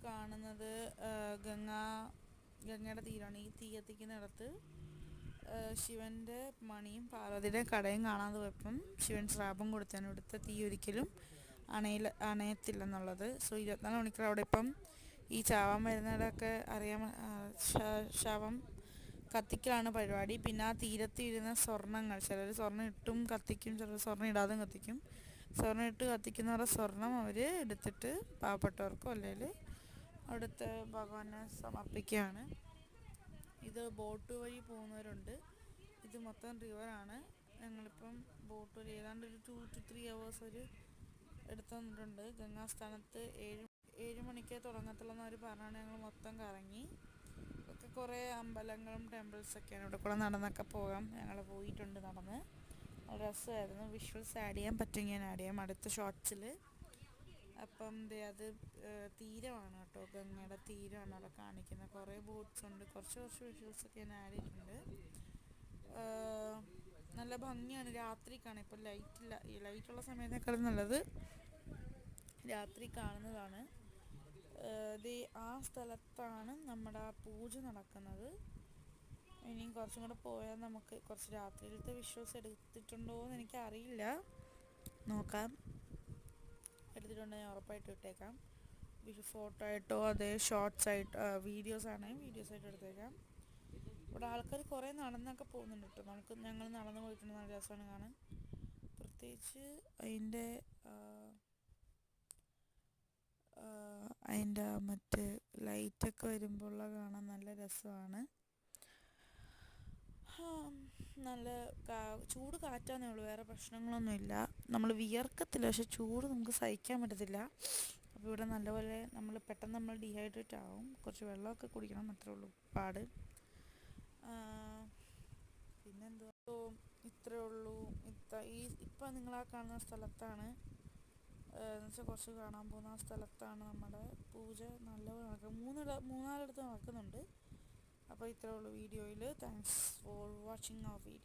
കാണുന്നത് ഗംഗയുടെ തീരാണ്. ഈ തീ കത്തിക്കുന്നിടത്ത് ശിവൻ്റെ മണിയും പാർവതിയുടെ കടയും കാണാതെ പോയപ്പം ശിവൻ ശ്രാപം കൊടുത്താണ് ഇവിടുത്തെ തീ ഒരിക്കലും അണയത്തില്ലെന്നുള്ളത്. സോ 24 മണിക്കൂർ അവിടെ ഇപ്പം ഈ ചാവാൻ വരുന്നവരൊക്കെ അറിയാൻ ശവം കത്തിക്കലാണ് പരിപാടി. പിന്നെ ആ തീരത്തിരുന്ന സ്വർണ്ണങ്ങൾ, ചിലർ സ്വർണ്ണം ഇട്ടും കത്തിക്കും, ചിലർ സ്വർണ്ണം ഇടാതെയും കത്തിക്കും. സ്വർണ്ണം ഇട്ട് കത്തിക്കുന്നവരുടെ സ്വർണം അവർ എടുത്തിട്ട് പാവപ്പെട്ടവർക്കോ അല്ലെങ്കിൽ അവിടുത്തെ ഭഗവാനെ സമർപ്പിക്കുകയാണ്. ഇത് ബോട്ട് വഴി പോകുന്നവരുണ്ട്. ഇത് മൊത്തം റിവറാണ്. ഞങ്ങളിപ്പം ബോട്ട് വഴി ഏതാണ്ട് ഒരു 2 to 3 hours ഒരു എടുത്തു തന്നിട്ടുണ്ട്. ഗംഗാസ്ഥാനത്ത് 7 മണിക്കേ തുടങ്ങത്തുള്ളൂ അവർ പറഞ്ഞാണ്. ഞങ്ങൾ മൊത്തം കറങ്ങി. ഒക്കെ കുറേ അമ്പലങ്ങളും ടെമ്പിൾസൊക്കെയാണ്. ഇവിടെ കൂടെ നടന്നൊക്കെ പോകാം. ഞങ്ങൾ പോയിട്ടുണ്ട് നടന്ന്. നല്ല രസമായിരുന്നു. വിഷ്വൽസ് ആഡ് ചെയ്യാൻ പറ്റുമെങ്കിൽ ഞാൻ ആഡ് ചെയ്യാം അടുത്ത ഷോർട്സിൽ. അപ്പം അത് തീരമാണ് കേട്ടോ, ഗംഗയുടെ തീരമാണ് അവിടെ കാണിക്കുന്നത്. കുറേ ബോട്ട്സ് ഉണ്ട്. കുറച്ച് വിഷ്വൽസൊക്കെ ഞാൻ ആഡ് ചെയ്തിട്ടുണ്ട്. നല്ല ഭംഗിയാണ്. രാത്രി കാണാം. ഇപ്പം ലൈറ്റുള്ള സമയത്തേക്കാളും നല്ലത് രാത്രി കാണുന്നതാണ്. ആ സ്ഥലത്താണ് നമ്മുടെ പൂജ നടക്കുന്നത്. ഇനിയും കുറച്ചും കൂടെ പോയാൽ നമുക്ക് കുറച്ച് രാത്രിയിലത്തെ വിഷ്വൽസ് എടുത്തിട്ടുണ്ടോ എന്ന് എനിക്കറിയില്ല. നോക്കാം. എടുത്തിട്ടുണ്ടെങ്കിൽ ഞാൻ ഉറപ്പായിട്ട് ഇട്ടേക്കാം. ഫോട്ടോ ആയിട്ടോ അതേ ഷോർട്സായിട്ട് വീഡിയോസായിട്ട് എടുത്തേക്കാം. ഇവിടെ ആൾക്കാർ കുറേ നടന്നൊക്കെ പോകുന്നുണ്ട് കേട്ടോ. ഞങ്ങൾ നടന്നു പോയിട്ടുണ്ട്. നല്ല രസമാണ് കാണാൻ. പ്രത്യേകിച്ച് അതിൻ്റെ മറ്റ് ലൈറ്റൊക്കെ വരുമ്പോഴുള്ള കാണാൻ നല്ല രസമാണ്. നല്ല ചൂട് കാറ്റാന്നേ ഉള്ളൂ, വേറെ പ്രശ്നങ്ങളൊന്നുമില്ല. നമ്മൾ വിയർക്കത്തില്ല, പക്ഷെ ചൂട് നമുക്ക് സഹിക്കാൻ പറ്റത്തില്ല. അപ്പോൾ ഇവിടെ നല്ലപോലെ പെട്ടെന്ന് നമ്മൾ ഡീഹൈഡ്രേറ്റ് ആവും. കുറച്ച് വെള്ളമൊക്കെ കുടിക്കണം, അത്രേ ഉള്ളൂ പാട്. പിന്നെന്തുവാ, ഇത്രേ ഉള്ളൂ. ഇപ്പം നിങ്ങളാ കാണുന്ന സ്ഥലത്താണ് എന്നുവെച്ചാൽ കുറച്ച് കാണാൻ പോകുന്ന ആ സ്ഥലത്താണ് നമ്മുടെ പൂജ നല്ലപോലെ നടക്കുക. 3-4 നടക്കുന്നുണ്ട്. അപ്പോൾ ഇത്രേ ഉള്ളൂ വീഡിയോയിൽ. Thanks for watching our video.